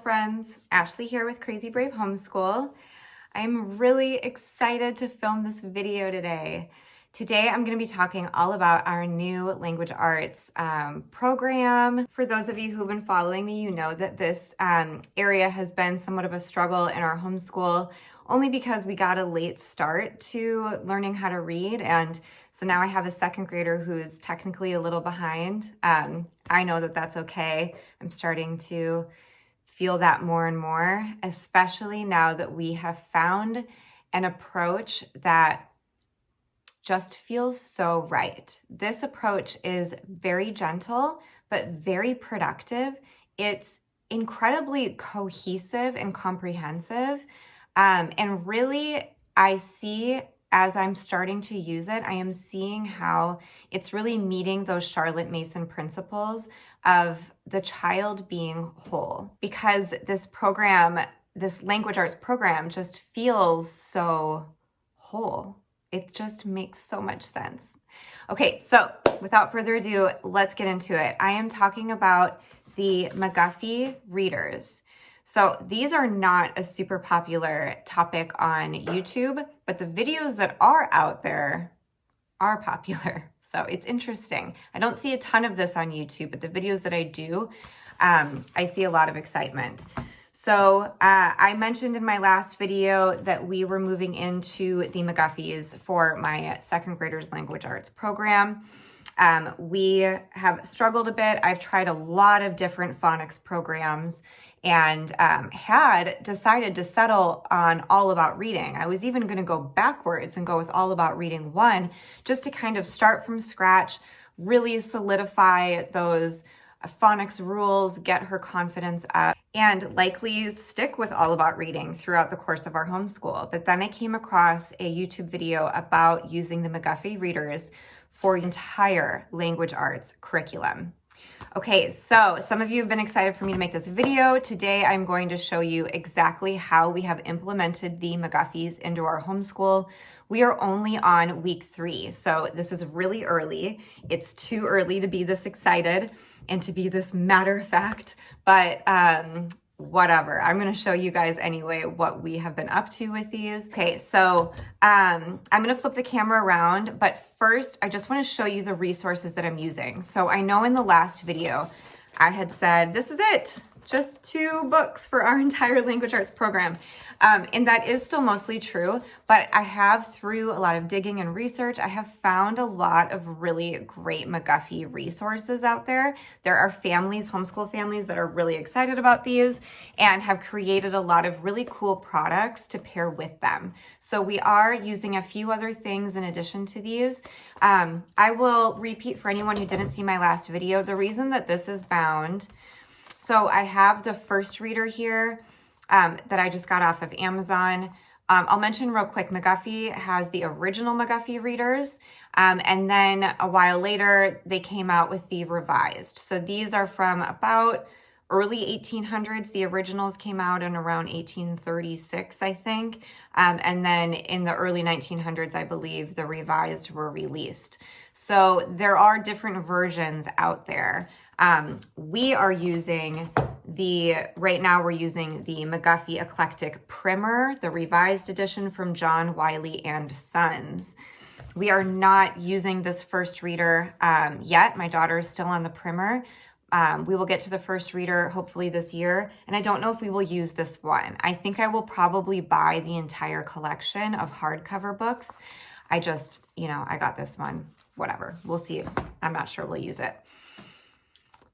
friends, Ashley here with Crazy Brave Homeschool. I'm really excited to film this video today. Today I'm going to be talking all about our new language arts program. For those of you who've been following me, you know that this area has been somewhat of a struggle in our homeschool, only because we got a late start to learning how to read, and so now I have a second grader who's technically a little behind. I know that that's okay. I'm starting to feel that more and more, especially now that we have found an approach that just feels so right. This approach is very gentle, but very productive. It's incredibly cohesive and comprehensive. And really, I see as I'm starting to use it, I am seeing how it's really meeting those Charlotte Mason principles of the child being whole. Because this program, this language arts program, just feels so whole. It just makes so much sense. Okay, so without further ado, let's get into it. I am talking about the McGuffey readers. So these are not a super popular topic on YouTube, but the videos that are out there are popular. So it's interesting. I don't see a ton of this on YouTube, but the videos that I do, I see a lot of excitement. So I mentioned in my last video that we were moving into the McGuffeys for my second graders language arts program. We have struggled a bit. I've tried a lot of different phonics programs and had decided to settle on All About Reading. I was even going to go backwards and go with All About Reading 1 just to kind of start from scratch, really solidify those phonics rules, get her confidence up, and likely stick with All About Reading throughout the course of our homeschool. But then I came across a YouTube video about using the McGuffey readers for the entire language arts curriculum. Okay, so some of you have been excited for me to make this video. Today, I'm going to show you exactly how we have implemented the McGuffeys into our homeschool. We are only on week 3, so this is really early. It's too early to be this excited and to be this matter of fact, but whatever. I'm going to show you guys anyway what we have been up to with these. Okay, so I'm going to flip the camera around, but first I just want to show you the resources that I'm using. So I know in the last video I had said, this is it, just 2 books for our entire language arts program. And that is still mostly true, but I have, through a lot of digging and research, I have found a lot of really great McGuffey resources out there. There are families, homeschool families, that are really excited about these and have created a lot of really cool products to pair with them. So we are using a few other things in addition to these. I will repeat for anyone who didn't see my last video, the reason that this is bound. So I have the first reader here that I just got off of Amazon. I'll mention real quick, McGuffey has the original McGuffey readers, and then a while later they came out with the revised. So these are from about early 1800s. The originals came out in around 1836, I think. And then in the early 1900s, I believe the revised were released. So there are different versions out there. We are using right now we're using the McGuffey Eclectic Primer, the revised edition from John Wiley and Sons. We are not using this first reader yet. My daughter is still on the primer. We will get to the first reader hopefully this year, and I don't know if we will use this one. I think I will probably buy the entire collection of hardcover books. I just, I got this one, whatever. We'll see. I'm not sure we'll use it.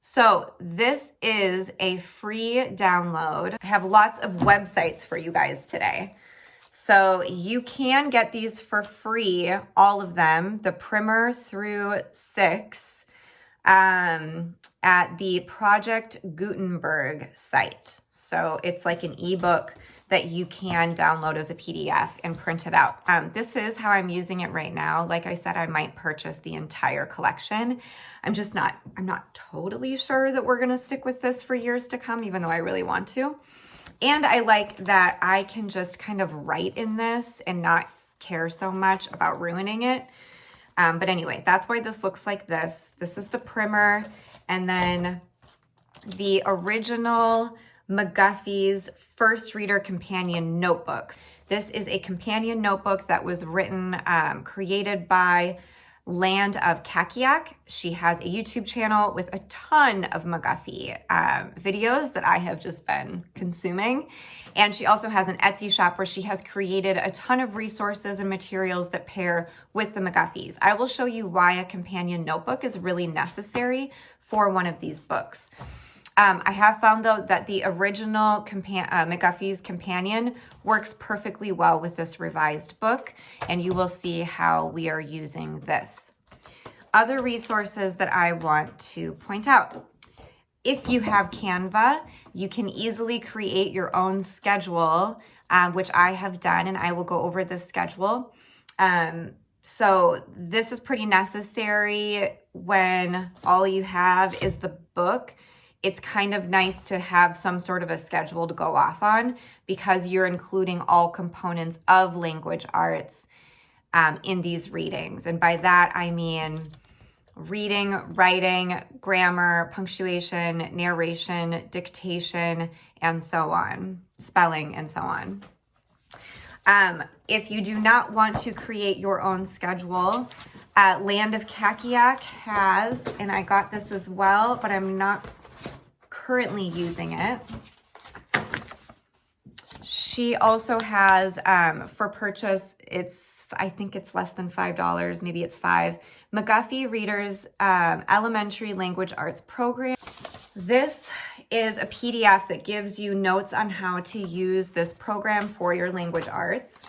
So this is a free download. I have lots of websites for you guys today. So you can get these for free, all of them, the primer through 6, at the Project Gutenberg site. So it's like an ebook that you can download as a PDF and print it out. This is how I'm using it right now. Like I said, I might purchase the entire collection. I'm not totally sure that we're gonna stick with this for years to come, even though I really want to. And I like that I can just kind of write in this and not care so much about ruining it. But anyway, that's why this looks like this. This is the primer, and then the original McGuffeys First Reader Companion Notebooks. This is a companion notebook that was written, created by Land of Kakiak. She has a YouTube channel with a ton of McGuffey videos that I have just been consuming. And she also has an Etsy shop where she has created a ton of resources and materials that pair with the McGuffeys. I will show you why a companion notebook is really necessary for one of these books. I have found, though, that the original McGuffey's Companion works perfectly well with this revised book, and you will see how we are using this. Other resources that I want to point out. If you have Canva, you can easily create your own schedule, which I have done, and I will go over this schedule. So this is pretty necessary when all you have is the book. It's kind of nice to have some sort of a schedule to go off on because you're including all components of language arts in these readings. And by that, I mean reading, writing, grammar, punctuation, narration, dictation, and so on, spelling, and so on. If you do not want to create your own schedule, Land of Kakiak has, and I got this as well, but I'm not currently using it. She also has, for purchase, I think it's less than $5, maybe it's $5, McGuffey Readers Elementary Language Arts Program. This is a PDF that gives you notes on how to use this program for your language arts.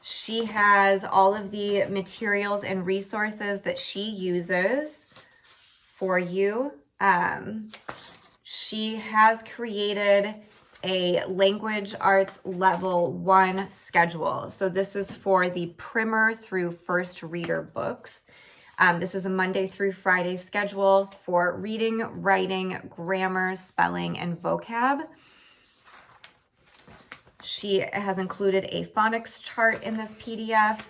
She has all of the materials and resources that she uses for you. She has created a language arts level 1 schedule. So this is for the primer through first reader books. This is a Monday through Friday schedule for reading, writing, grammar, spelling, and vocab. She has included a phonics chart in this PDF.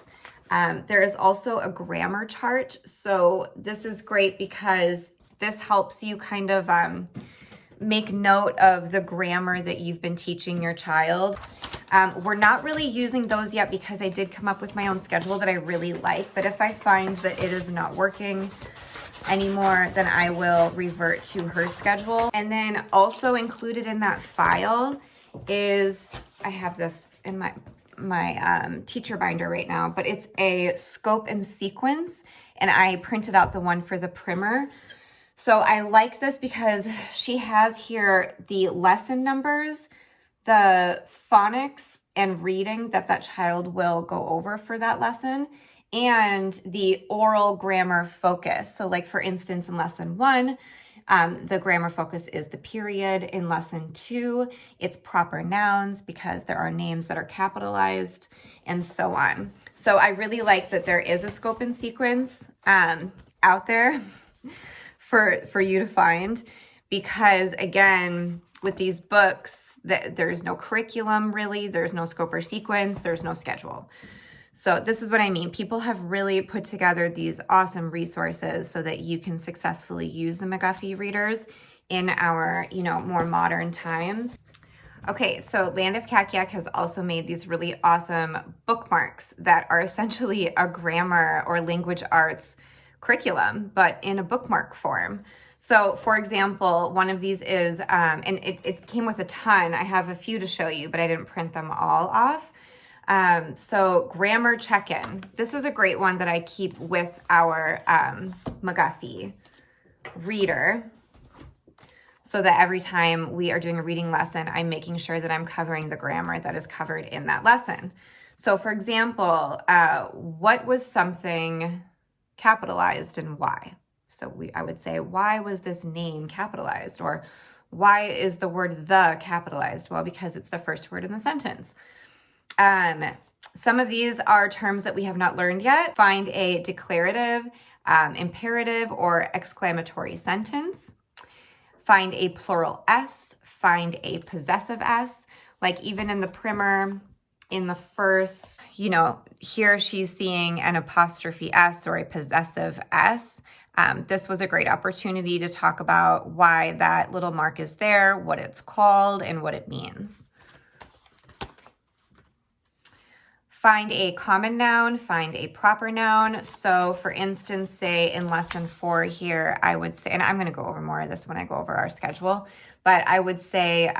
There is also a grammar chart. So this is great because this helps you kind of make note of the grammar that you've been teaching your child. We're not really using those yet because I did come up with my own schedule that I really like, but if I find that it is not working anymore, then I will revert to her schedule. And then also included in that file is, I have this in my teacher binder right now, but it's a scope and sequence, and I printed out the one for the primer. So I like this because she has here the lesson numbers, the phonics and reading that child will go over for that lesson, and the oral grammar focus. So like for instance, in lesson 1, the grammar focus is the period. In lesson 2, it's proper nouns because there are names that are capitalized, and so on. So I really like that there is a scope and sequence out there for you to find, because again, with these books, there's no curriculum really, there's no scope or sequence, there's no schedule. So this is what I mean. People have really put together these awesome resources so that you can successfully use the McGuffey readers in our, more modern times. Okay, so Land of Kakiak has also made these really awesome bookmarks that are essentially a grammar or language arts curriculum, but in a bookmark form. So for example, one of these is, and it came with a ton. I have a few to show you, but I didn't print them all off. So grammar check-in. This is a great one that I keep with our McGuffey reader, so that every time we are doing a reading lesson, I'm making sure that I'm covering the grammar that is covered in that lesson. So for example, what was something capitalized and why? So I would say, why was this name capitalized? Or why is the word the capitalized? Well, because it's the first word in the sentence. Some of these are terms that we have not learned yet. Find a declarative, imperative, or exclamatory sentence. Find a plural S. Find a possessive S. Like even in the primer, in the first, here she's seeing an apostrophe S or a possessive S. This was a great opportunity to talk about why that little mark is there, what it's called, and what it means. Find a common noun, find a proper noun. So for instance, say in lesson 4 here, I would say, and I'm going to go over more of this when I go over our schedule, but I would say,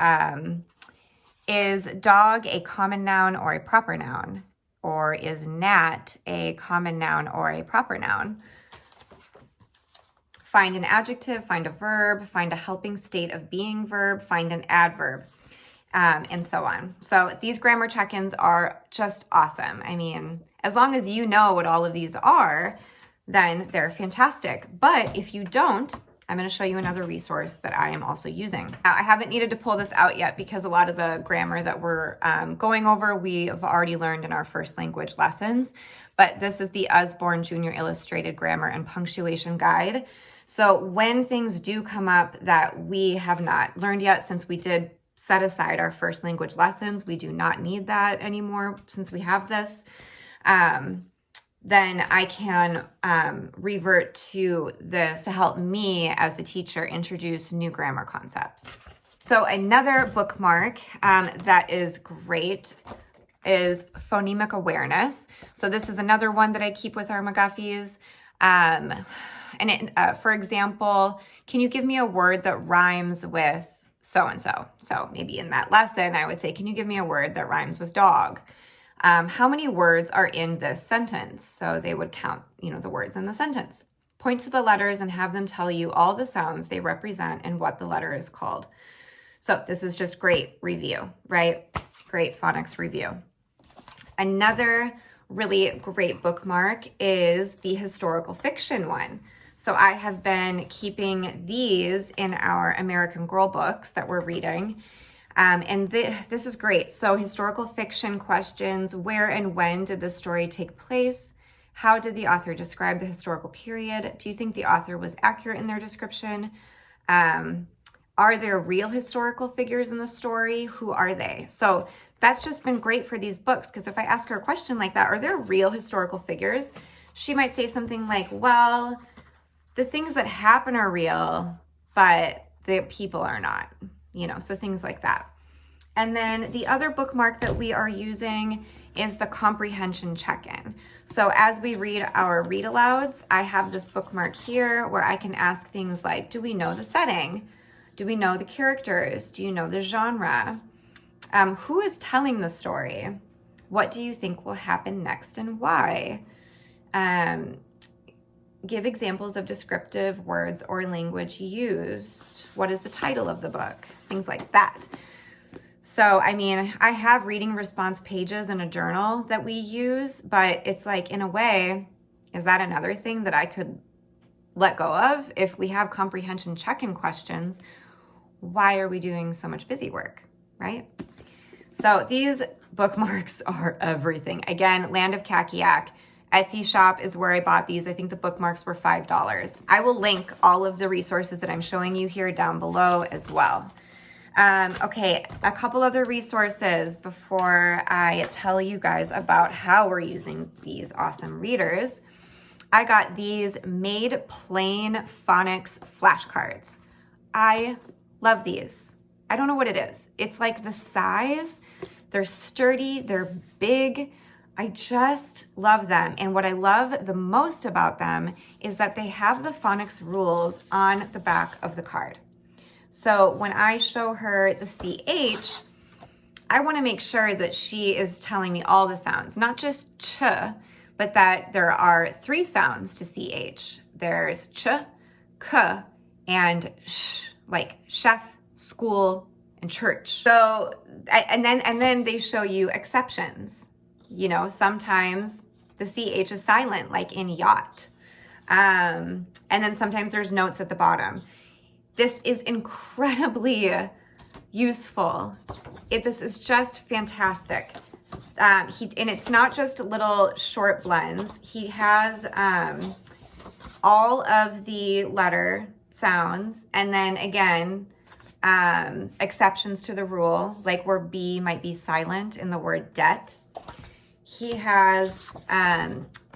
is dog a common noun or a proper noun? Or is gnat a common noun or a proper noun? Find an adjective, find a verb, find a helping state of being verb, find an adverb, and so on. So these grammar check-ins are just awesome. I mean, as long as you know what all of these are, then they're fantastic. But if you don't, I'm going to show you another resource that I am also using. Now, I haven't needed to pull this out yet because a lot of the grammar that we're going over, we have already learned in our first language lessons. But this is the Usborne Junior Illustrated Grammar and Punctuation Guide. So when things do come up that we have not learned yet, since we did set aside our first language lessons, we do not need that anymore since we have this. Then I can revert to this to help me as the teacher introduce new grammar concepts. So another bookmark that is great is phonemic awareness. So this is another one that I keep with our McGuffeys. For example, can you give me a word that rhymes with so-and-so? So maybe in that lesson, I would say, can you give me a word that rhymes with dog? How many words are in this sentence? So they would count, the words in the sentence. Point to the letters and have them tell you all the sounds they represent and what the letter is called. So this is just great review, right? Great phonics review. Another really great bookmark is the historical fiction one. So I have been keeping these in our American Girl books that we're reading. And this is great. So historical fiction questions: where and when did the story take place? How did the author describe the historical period? Do you think the author was accurate in their description? Are there real historical figures in the story? Who are they? So that's just been great for these books, because if I ask her a question like that, are there real historical figures? She might say something like, well, the things that happen are real, but the people are not, so things like that. And then the other bookmark that we are using is the comprehension check-in. So as we read our read-alouds, I have this bookmark here where I can ask things like, do we know the setting? Do we know the characters? Do you know the genre? Who is telling the story? What do you think will happen next and why? Give examples of descriptive words or language used. What is the title of the book? Things like that. So, I have reading response pages in a journal that we use, but it's like, in a way, is that another thing that I could let go of? If we have comprehension check-in questions, why are we doing so much busy work, right? So these bookmarks are everything. Again, Land of Kakiak. Etsy shop is where I bought these. I think the bookmarks were $5. I will link all of the resources that I'm showing you here down below as well. Okay, a couple other resources before I tell you guys about how we're using these awesome readers. I got these Made Plain Phonics flashcards. I love these. I don't know what it is. It's like the size. They're sturdy. They're big. I just love them. And what I love the most about them is that they have the phonics rules on the back of the card. So when I show her the CH, I want to make sure that she is telling me all the sounds, not just ch, but that there are 3 sounds to CH. There's ch, k, and sh, like chef, school, and church. So, and then they show you exceptions. Sometimes the CH is silent, like in yacht. And then sometimes there's notes at the bottom. This is incredibly useful. This is just fantastic. And it's not just little short blends. He has all of the letter sounds, and then again, exceptions to the rule, like where B might be silent in the word debt. He has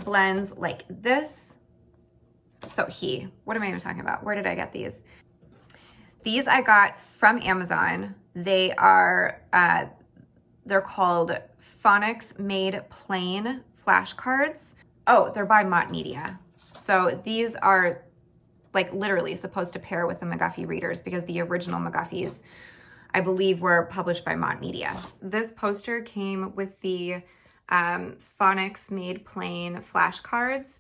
blends like this. So what am I even talking about? Where did I get these? These I got from Amazon. They are, they're called Phonics Made Plain flashcards. Oh, they're by Mott Media. So these are like literally supposed to pair with the McGuffey readers because the original McGuffeys, I believe, were published by Mott Media. This poster came with the Phonics Made Plain flashcards,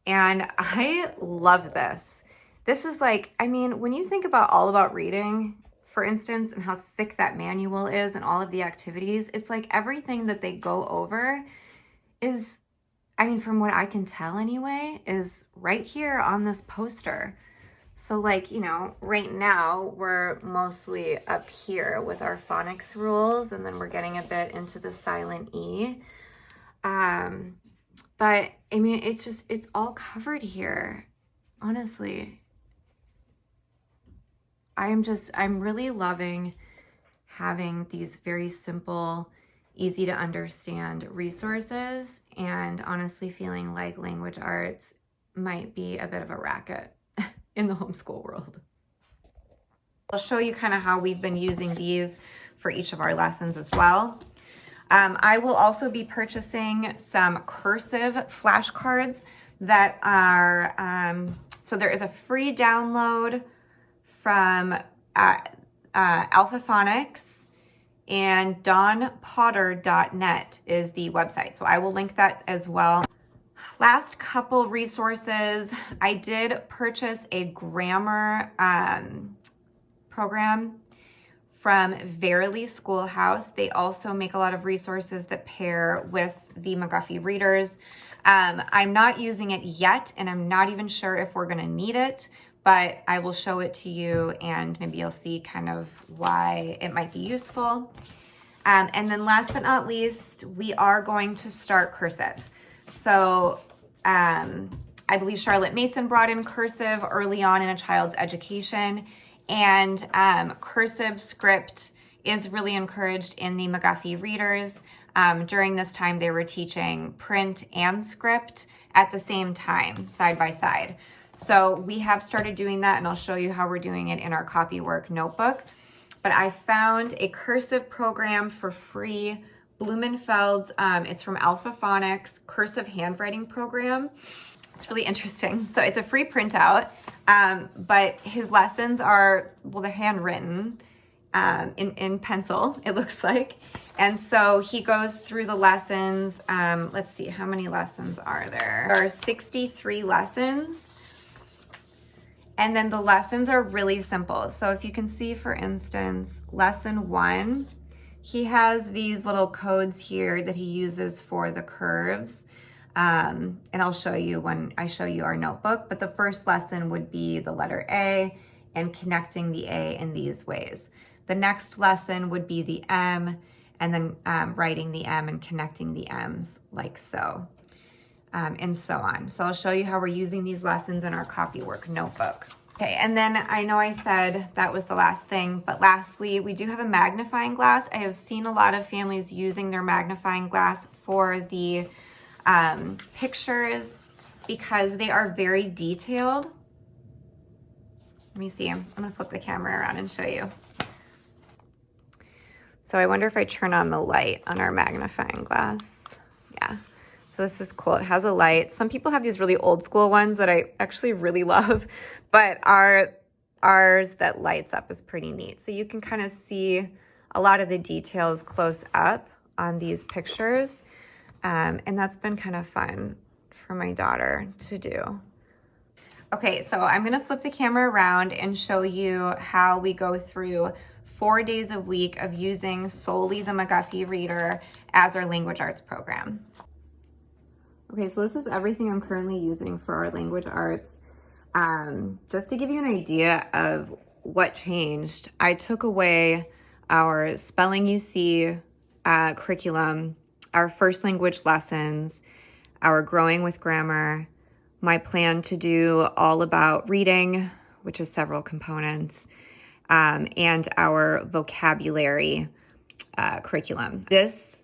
and I love this. This is like, I mean, when you think about All About Reading, for instance, and how thick that manual is and all of the activities, it's like everything that they go over is, I mean, from what I can tell anyway, is right here on this poster. So like, you know, right now we're mostly up here with our phonics rules, and then we're getting a bit into the silent E. But I mean, it's all covered here, honestly. I'm really loving having these very simple, easy to understand resources, and honestly feeling like language arts might be a bit of a racket in the homeschool world. I'll show you kind of how we've been using these for each of our lessons as well. I will also be purchasing some cursive flashcards that are, so there is a free download from Alpha Phonics, and dawnpotter.net is the website. So I will link that as well. Last couple resources, I did purchase a grammar program from Verily Schoolhouse. They also make a lot of resources that pair with the McGuffey readers. I'm not using it yet, and I'm not even sure if we're gonna need it, but I will show it to you and maybe you'll see kind of why it might be useful. And then last but not least, we are going to start cursive. So I believe Charlotte Mason brought in cursive early on in a child's education, and cursive script is really encouraged in the McGuffey readers. During this time, they were teaching print and script at the same time, side by side. So we have started doing that, and I'll show you how we're doing it in our Copywork notebook. But I found a cursive program for free, Blumenfeld's, it's from Alpha Phonics, cursive handwriting program. It's really interesting. So it's a free printout, but his lessons are, well, they're handwritten in pencil, it looks like. And so he goes through the lessons. Let's see, how many lessons are there? There are 63 lessons. And then the lessons are really simple. So if you can see, for instance, lesson 1, he has these little codes here that he uses for the curves. And I'll show you when I show you our notebook, but the first lesson would be the letter A and connecting the A in these ways. The next lesson would be the M, and then writing the M and connecting the M's like so, and so on. So I'll show you how we're using these lessons in our Copywork notebook. Okay, and then I know I said that was the last thing, but lastly, we do have a magnifying glass. I have seen a lot of families using their magnifying glass for the pictures because they are very detailed. Let me see, I'm gonna flip the camera around and show you. So I wonder if I turn on the light on our magnifying glass. Yeah, so this is cool. It has a light. Some people have these really old school ones that I actually really love, but ours that lights up is pretty neat. So you can kind of see a lot of the details close up on these pictures. And that's been kind of fun for my daughter to do. Okay, so I'm gonna flip the camera around and show you how we go through 4 days a week of using solely the McGuffey Reader as our language arts program. Okay, so this is everything I'm currently using for our language arts. Just to give you an idea of what changed, I took away our spelling UC curriculum, our first language lessons, our growing with grammar, my plan to do all about reading, which is several components, and our vocabulary curriculum. This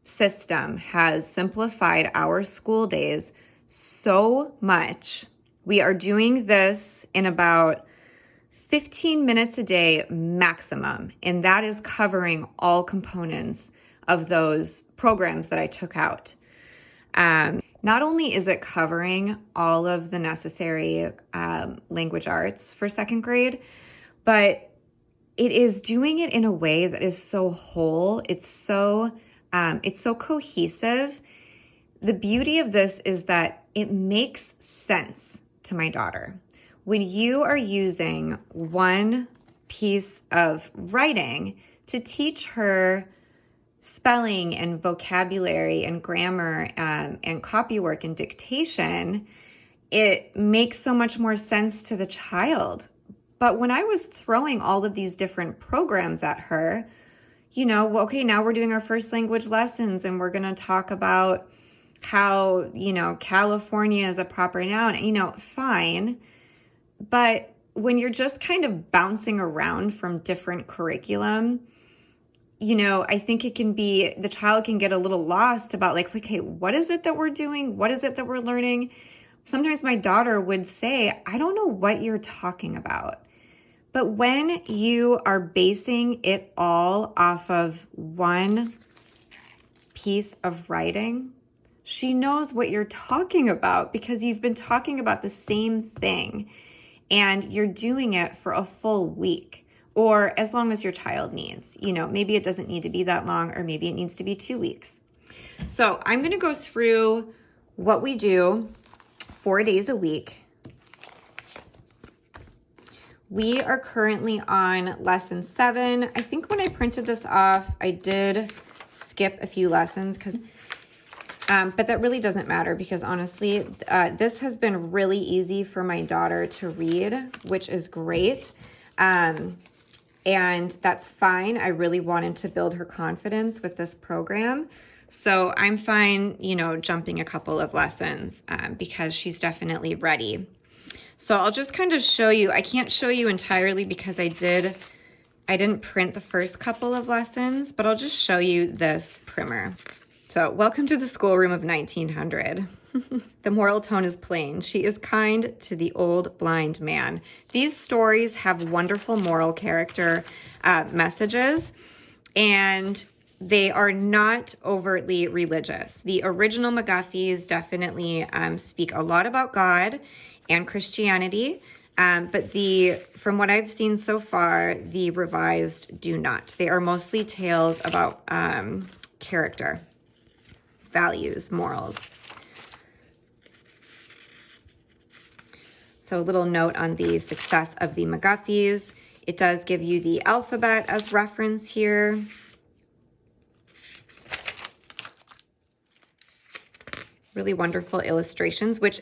system has simplified our school days so much. We are doing this in about 15 minutes a day maximum, and that is covering all components of those programs that I took out. Not only is it covering all of the necessary language arts for second grade, but it is doing it in a way that is so whole. It's so cohesive. The beauty of this is that it makes sense to my daughter. When you are using one piece of writing to teach her spelling and vocabulary and grammar and copywork and dictation, it makes so much more sense to the child. But when I was throwing all of these different programs at her, okay, now we're doing our first language lessons and we're going to talk about how, California is a proper noun, fine. But when you're just kind of bouncing around from different curriculum, I think the child can get a little lost about okay, what is it that we're doing? What is it that we're learning? Sometimes my daughter would say, I don't know what you're talking about. But when you are basing it all off of one piece of writing, she knows what you're talking about because you've been talking about the same thing and you're doing it for a full week or as long as your child needs. Maybe it doesn't need to be that long or maybe it needs to be 2 weeks. So I'm going to go through what we do 4 days a week. We are currently on lesson 7. I think when I printed this off, I did skip a few lessons but that really doesn't matter because honestly, this has been really easy for my daughter to read, which is great. And that's fine. I really wanted to build her confidence with this program. So I'm fine, jumping a couple of lessons because she's definitely ready. So I'll just kind of show you. I can't show you entirely because I didn't print the first couple of lessons, but I'll just show you this primer. So welcome to the schoolroom of 1900. The moral tone is plain. She is kind to the old blind man. These stories have wonderful moral character messages, and they are not overtly religious. The original McGuffeys definitely speak a lot about God and Christianity, but from what I've seen so far, the revised do not. They are mostly tales about character, values, morals. So a little note on the success of the McGuffeys. It does give you the alphabet as reference here. Really wonderful illustrations, which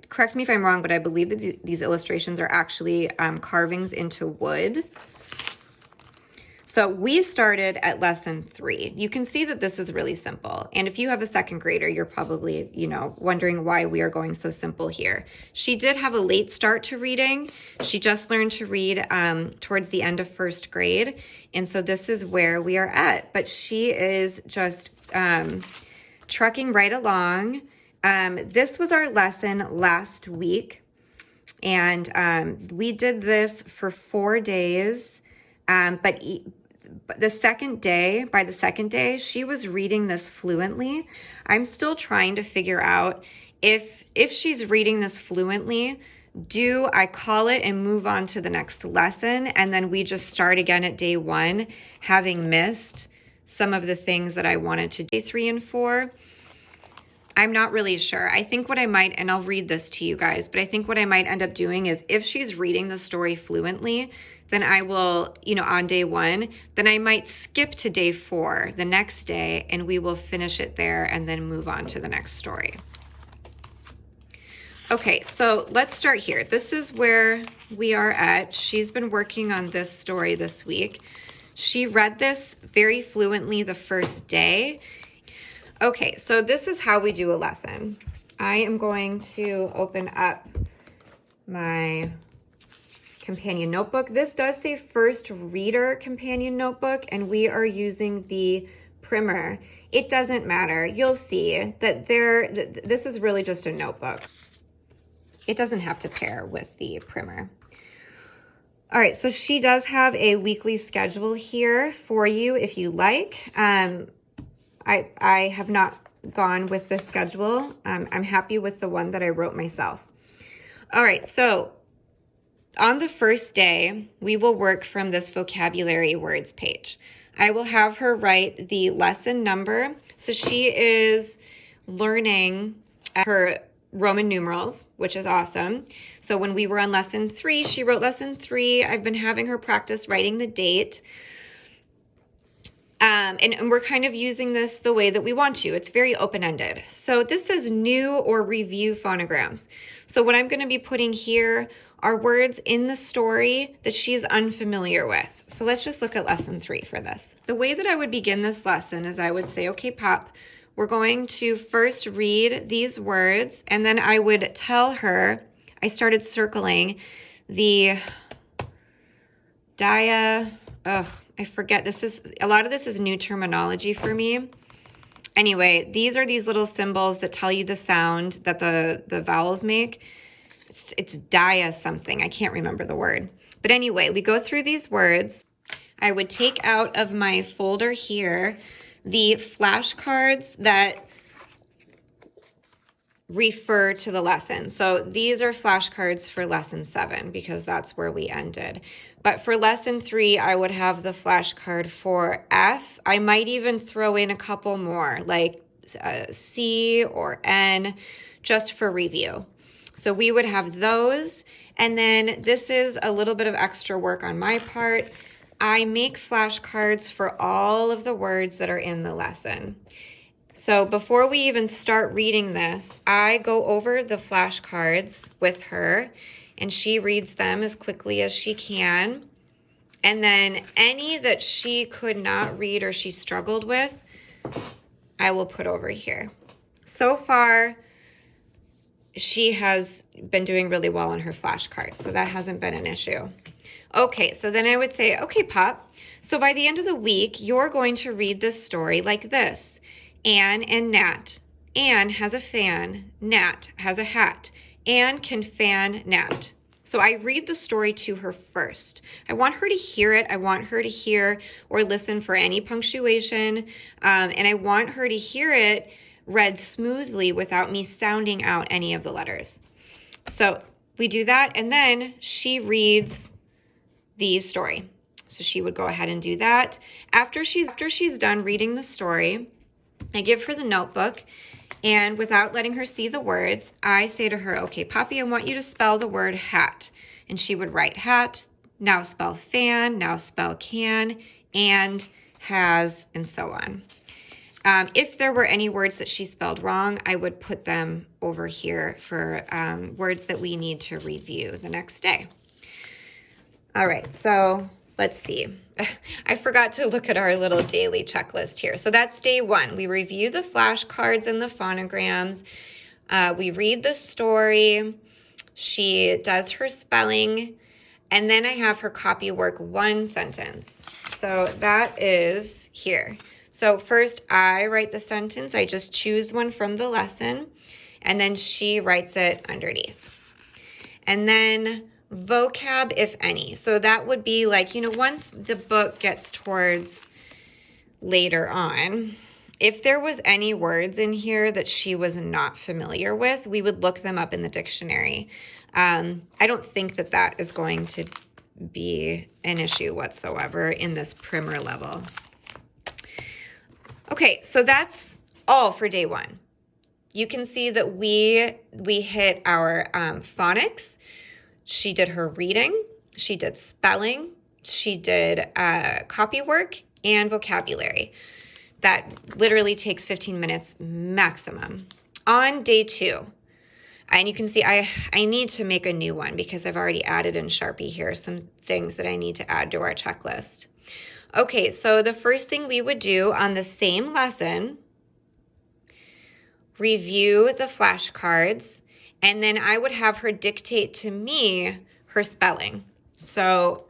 correct me if I'm wrong, but I believe that these illustrations are actually carvings into wood. So we started at lesson 3. You can see that this is really simple. And if you have a second grader, you're probably, wondering why we are going so simple here. She did have a late start to reading. She just learned to read towards the end of first grade. And so this is where we are at. But she is just trucking right along. This was our lesson last week. And we did this for 4 days. But by the second day, she was reading this fluently. I'm still trying to figure out if she's reading this fluently, do I call it and move on to the next lesson? And then we just start again at day 1, having missed some of the things that I wanted to do day 3 and 4. I'm not really sure. I think what I might, and I'll read this to you guys, but I think what I might end up doing is if she's reading the story fluently, then I will, on day 1, then I might skip to day 4 the next day and we will finish it there and then move on to the next story. Okay, so let's start here. This is where we are at. She's been working on this story this week. She read this very fluently the first day. Okay, so this is how we do a lesson. I am going to open up my companion notebook. This does say first reader companion notebook, and we are using the primer. It doesn't matter. You'll see that this is really just a notebook. It doesn't have to pair with the primer. All right, so she does have a weekly schedule here for you if you like. I have not gone with this schedule. I'm happy with the one that I wrote myself. All right, so on the first day, we will work from this vocabulary words page. I will have her write the lesson number. So she is learning her Roman numerals, which is awesome. So when we were on lesson 3, she wrote lesson 3. I've been having her practice writing the date. And we're kind of using this the way that we want to. It's very open-ended. So this says new or review phonograms. So what I'm going to be putting here are words in the story that she's unfamiliar with. So let's just look at lesson 3 for this. The way that I would begin this lesson is I would say, okay, Pop, we're going to first read these words, and then I would tell her, I started circling the I forget, a lot of this is new terminology for me. Anyway, these are these little symbols that tell you the sound that the vowels make. It's dia something, I can't remember the word. But anyway, we go through these words. I would take out of my folder here the flashcards that refer to the lesson. So these are flashcards for lesson 7 because that's where we ended. But for lesson 3, I would have the flashcard for F. I might even throw in a couple more like C or N just for review. So we would have those. And then this is a little bit of extra work on my part. I make flashcards for all of the words that are in the lesson. So before we even start reading this, I go over the flashcards with her and she reads them as quickly as she can. And then any that she could not read or she struggled with, I will put over here. So far, she has been doing really well on her flashcards, so that hasn't been an issue. Okay, so then I would say, okay, Pop, so by the end of the week, you're going to read this story like this. Anne and Nat. Anne has a fan. Nat has a hat. Anne can fan Nat. So I read the story to her first. I want her to hear it. I want her to hear or listen for any punctuation. And I want her to hear it read smoothly without me sounding out any of the letters. So we do that, and then she reads the story. So she would go ahead and do that. After she's done reading the story, I give her the notebook, and without letting her see the words, I say to her, okay, Poppy, I want you to spell the word hat. And she would write hat, now spell fan, now spell can, and has, and so on. If there were any words that she spelled wrong, I would put them over here for words that we need to review the next day. All right, so let's see. I forgot to look at our little daily checklist here. So that's day 1. We review the flashcards and the phonograms. We read the story. She does her spelling. And then I have her copywork 1 sentence. So that is here. So first I write the sentence. I just choose one from the lesson. And then she writes it underneath. And then vocab, if any. So that would be like, once the book gets towards later on, if there was any words in here that she was not familiar with, we would look them up in the dictionary. I don't think that is going to be an issue whatsoever in this primer level. Okay, so that's all for day 1. You can see that we hit our phonics. She did her reading, she did spelling, she did copywork and vocabulary. That literally takes 15 minutes maximum. On day 2, and you can see I need to make a new one because I've already added in Sharpie here some things that I need to add to our checklist. Okay, so the first thing we would do on the same lesson, review the flashcards, and then I would have her dictate to me her spelling. So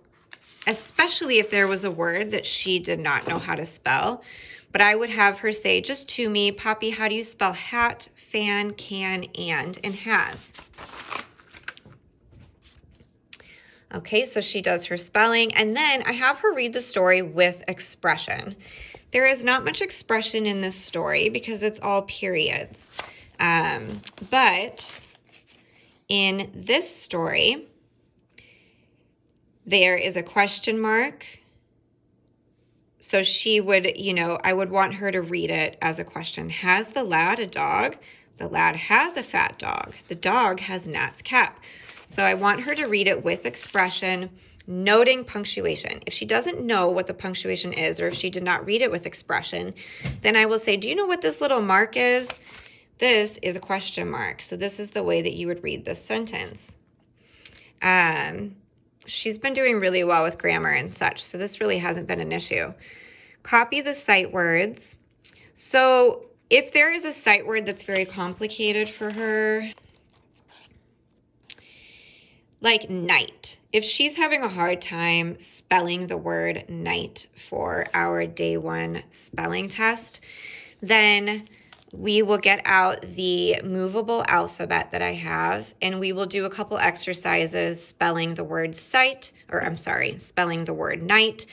especially if there was a word that she did not know how to spell, but I would have her say just to me, Poppy, how do you spell hat, fan, can, and has? Okay, so she does her spelling, and then I have her read the story with expression. There is not much expression in this story because it's all periods. But in this story, there is a question mark. So she would, I would want her to read it as a question. Has the lad a dog? The lad has a fat dog. The dog has Nat's cap. So I want her to read it with expression, noting punctuation. If she doesn't know what the punctuation is, or if she did not read it with expression, then I will say, do you know what this little mark is? This is a question mark. So this is the way that you would read this sentence. She's been doing really well with grammar and such, so this really hasn't been an issue. Copy the sight words. So if there is a sight word that's very complicated for her, like night. If she's having a hard time spelling the word night for our day 1 spelling test, then we will get out the movable alphabet that I have, and we will do a couple exercises spelling the word spelling the word night,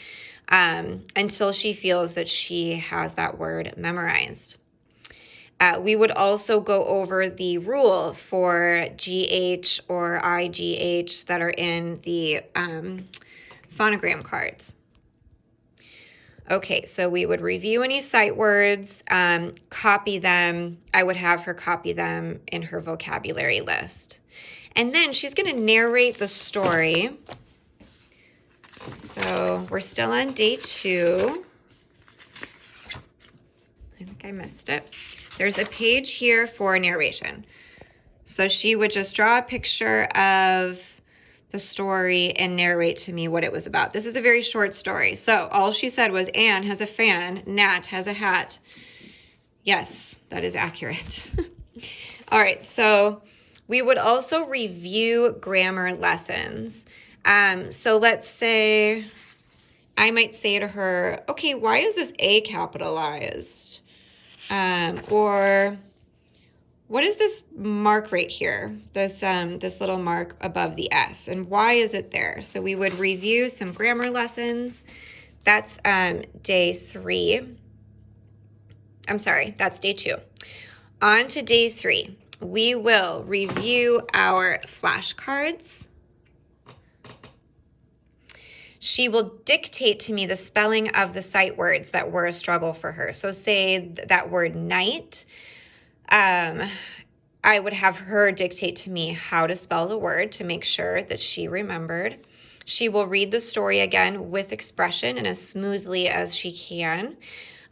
until she feels that she has that word memorized. We would also go over the rule for GH or IGH that are in the phonogram cards. Okay, so we would review any sight words, copy them. I would have her copy them in her vocabulary list. And then she's going to narrate the story. So we're still on day 2. I think I missed it. There's a page here for narration. So she would just draw a picture of the story and narrate to me what it was about. This is a very short story. So all she said was, Anne has a fan, Nat has a hat. Yes, that is accurate. All right, so we would also review grammar lessons. So let's say I might say to her, okay, why is this A capitalized? Or what is this mark right here? This little mark above the S, and why is it there? So we would review some grammar lessons. That's day 3. I'm sorry, that's day 2. On to day 3. We will review our flashcards. She will dictate to me the spelling of the sight words that were a struggle for her. So say that word night, I would have her dictate to me how to spell the word to make sure that she remembered. She will read the story again with expression and as smoothly as she can.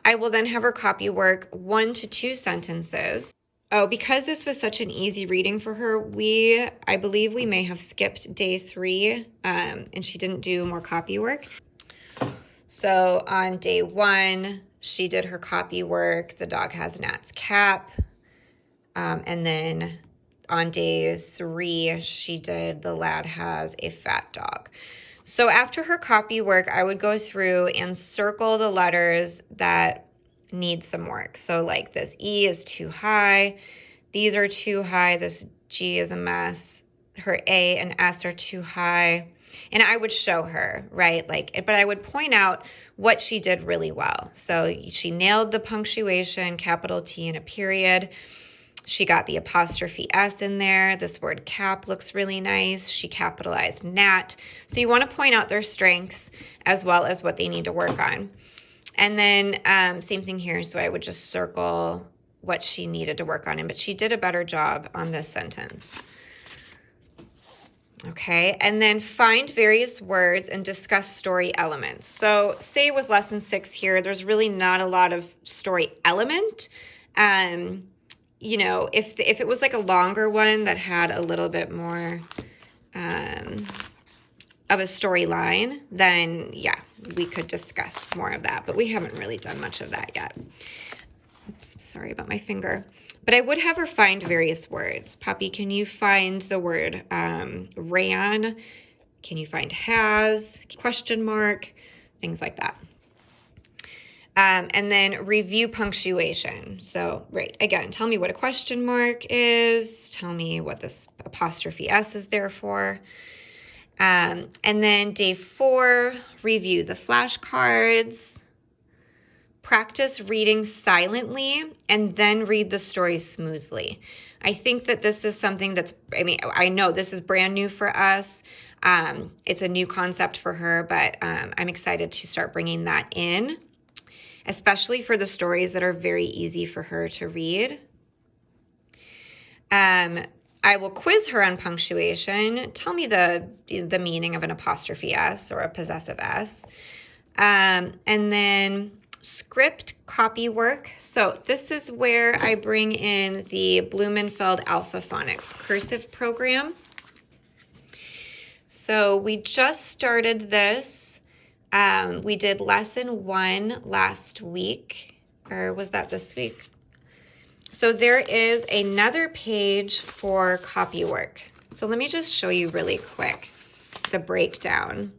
I will then have her copy work 1 to 2 sentences. Oh, because this was such an easy reading for her, I believe we may have skipped day 3, and she didn't do more copy work. So on day 1, she did her copy work, the dog has Nat's cap. And then on day 3, she did the lad has a fat dog. So after her copy work, I would go through and circle the letters that need some work. So like this E is too high. These are too high. This G is a mess. Her A and S are too high. And I would show her, right? But I would point out what she did really well. So she nailed the punctuation, capital T and a period. She got the apostrophe S in there. This word cap looks really nice. She capitalized Nat. So you want to point out their strengths as well as what they need to work on. And then same thing here. So I would just circle what she needed to work on. But she did a better job on this sentence. Okay, and then find various words and discuss story elements. So say with lesson 6 here, there's really not a lot of story element. You know, if it was like a longer one that had a little bit more of a storyline, then yeah, we could discuss more of that. But we haven't really done much of that yet. Oops, sorry about my finger. But I would have her find various words. Poppy, can you find the word ran, Can you find has, question mark, things like that. And then review punctuation. So, right, again, tell me what a question mark is. Tell me what this apostrophe S is there for. And then day 4, review the flashcards. Practice reading silently and then read the story smoothly. I think that this is something that's, I know this is brand new for us. It's a new concept for her, but I'm excited to start bringing that in, especially for the stories that are very easy for her to read. I will quiz her on punctuation. Tell me the meaning of an apostrophe S or a possessive S. And then script copywork. So this is where I bring in the Blumenfeld Alpha Phonics cursive program. So we just started this. We did lesson 1 last week, or was that this week? So there is another page for Copywork. So let me just show you really quick the breakdown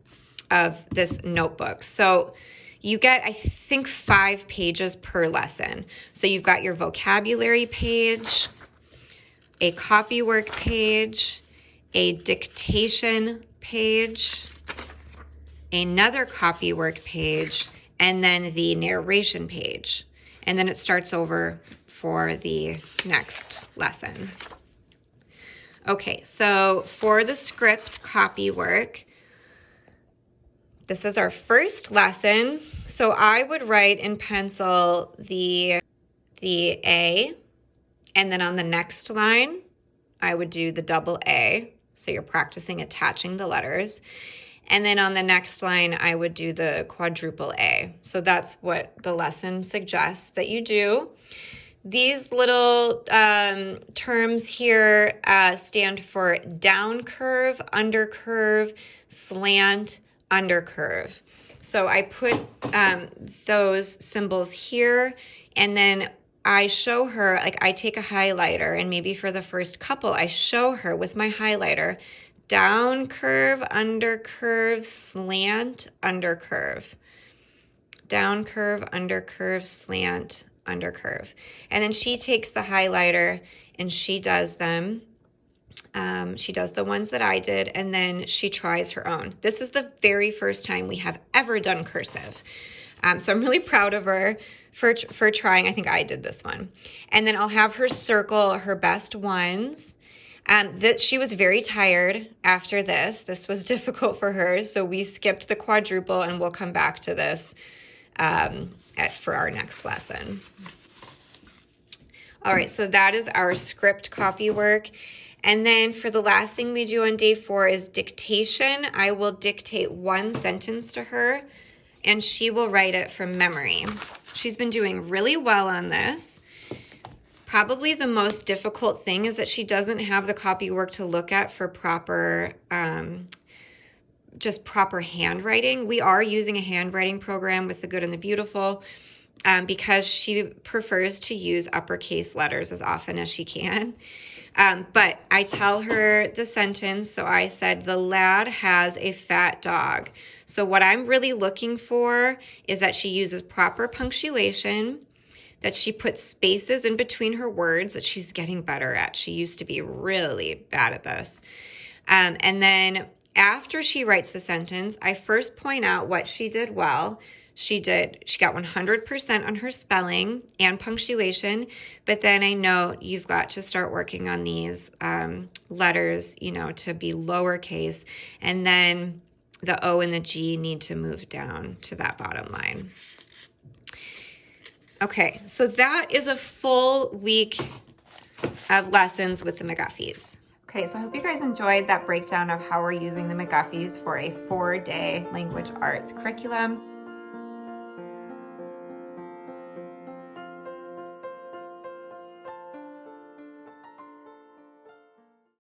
of this notebook. So you get, I think, 5 pages per lesson. So you've got your vocabulary page, a Copywork page, a dictation page, another Copywork page, and then the narration page. And then it starts over for the next lesson. Okay, so for the script Copywork, this is our first lesson. So I would write in pencil the A, and then on the next line, I would do the double A. So you're practicing attaching the letters. And then on the next line, I would do the quadruple A. So that's what the lesson suggests that you do. These little terms here stand for down curve, under curve, slant, under curve. So I put those symbols here, and then I show her, like I take a highlighter, and maybe for the first couple, I show her with my highlighter, down curve, under curve, slant, under curve. Down curve, under curve, slant, under curve. And then she takes the highlighter and she does them. She does the ones that I did, and then she tries her own. This is the very first time we have ever done cursive. So I'm really proud of her for trying. I think I did this one. And then I'll have her circle her best ones. She was very tired after this. This was difficult for her, so we skipped the quadruple, and we'll come back to this for our next lesson. All right, so that is our script Copywork. And then for the last thing we do on day 4 is dictation. I will dictate one sentence to her, and she will write it from memory. She's been doing really well on this. Probably the most difficult thing is that she doesn't have the Copywork to look at for proper handwriting. We are using a handwriting program with the Good and the Beautiful because she prefers to use uppercase letters as often as she can. But I tell her the sentence. So I said, the lad has a fat dog. So what I'm really looking for is that she uses proper punctuation, that she puts spaces in between her words, that she's getting better at. She used to be really bad at this. And then after she writes the sentence, I first point out what she did well. She got 100% on her spelling and punctuation, but then I note you've got to start working on these letters, to be lowercase, and then the O and the G need to move down to that bottom line. Okay, so that is a full week of lessons with the McGuffeys. Okay, so I hope you guys enjoyed that breakdown of how we're using the McGuffeys for a 4-day language arts curriculum.